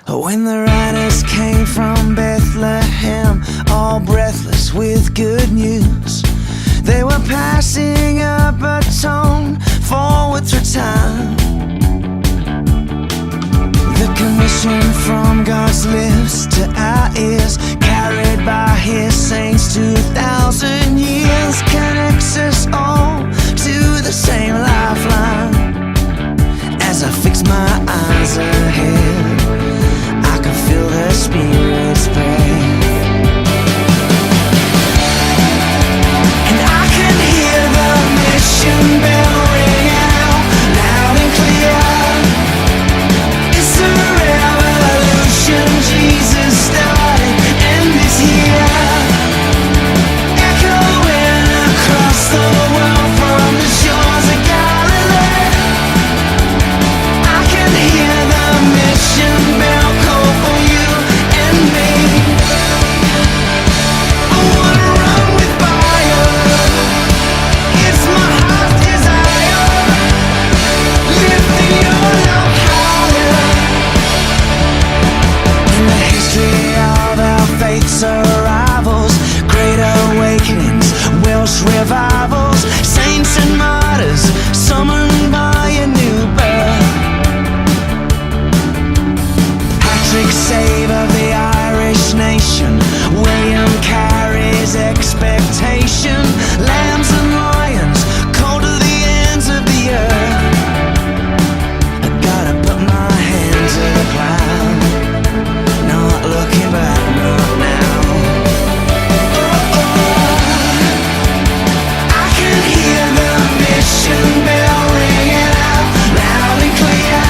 When the riders came from Bethlehem, all breathless with good news, they were passing a baton forward through time. The commission from God's lips to our ears, carried by His saints 2,000 years, connects us all to the same lifeline. As I fix my eyes ahead, I can feel the Spirit spread, and I can hear the mission bell ring out loud and clear. It's a revolution Jesus started and is here, echoing across the world from the shores of Galilee. I can hear the mission bell call for you and me. I wanna run with fire, it's my heart's desire, lifting your love higher. In the history of our faith's arrivals, great awakenings, Welsh revivals, saints and martyrs summoned by a new birth. Patrick Save of the Irish nation, William Carey's expectation, lambs and lions called to the ends of the earth. I gotta put my hand to the plow, not looking back, not now. Oh, I can hear the mission bell ringing out loud and clear.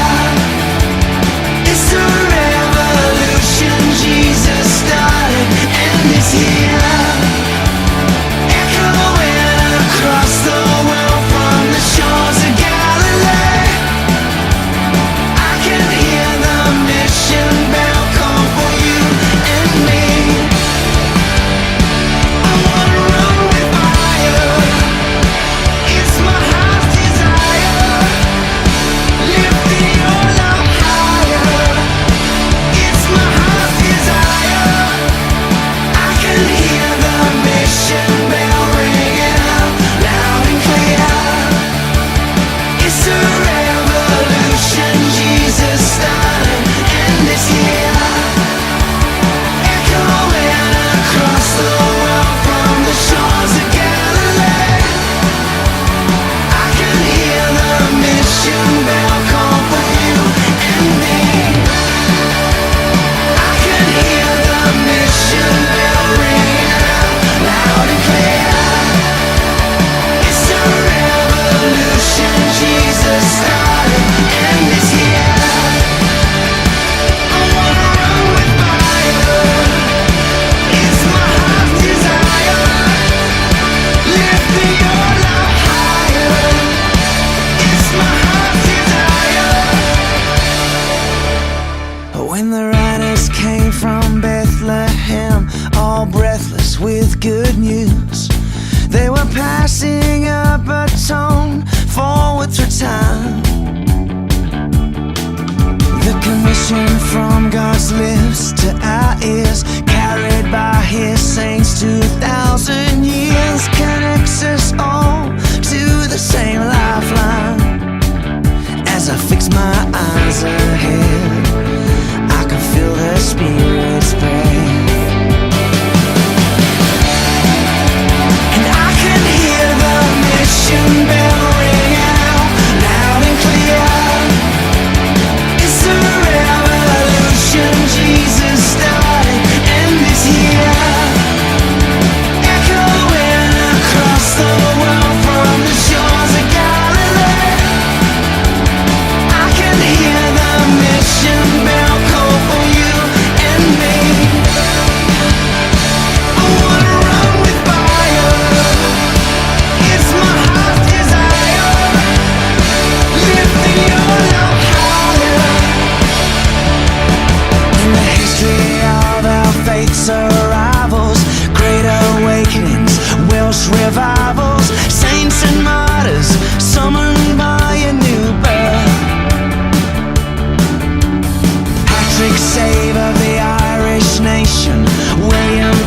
It's a revolution Jesus started and is here, echoing across the world from the shores of Galilee. I can hear the mission bell call for you and me. I wanna run with fire, it's my heart's desire, lifting your love higher. It's my heart's desire. I can hear the mission bell ringing out loud and clear. It's a revolution Jesus started and is here, echoing across the world from the shores of Galilee. I can hear the mission bell call for you and me. I can hear the mission bell ringing out loud and clear. It's a revolution Jesus started and is here. I wanna run with fire, it's my heart's desire, lifting your love higher. It's my heart's desire. When the riders came from Bethlehem, all breathless with good news, they were passing a baton forward through time. The commission from God's lips to our ears, carried by His saints 2,000 years, connects us all to the same lifeline. As I fix my eyes ahead, I can feel the Spirit spread, and I can hear the mission bell ring out loud and clear. It's a revolution Patrick Save of the Irish nation, William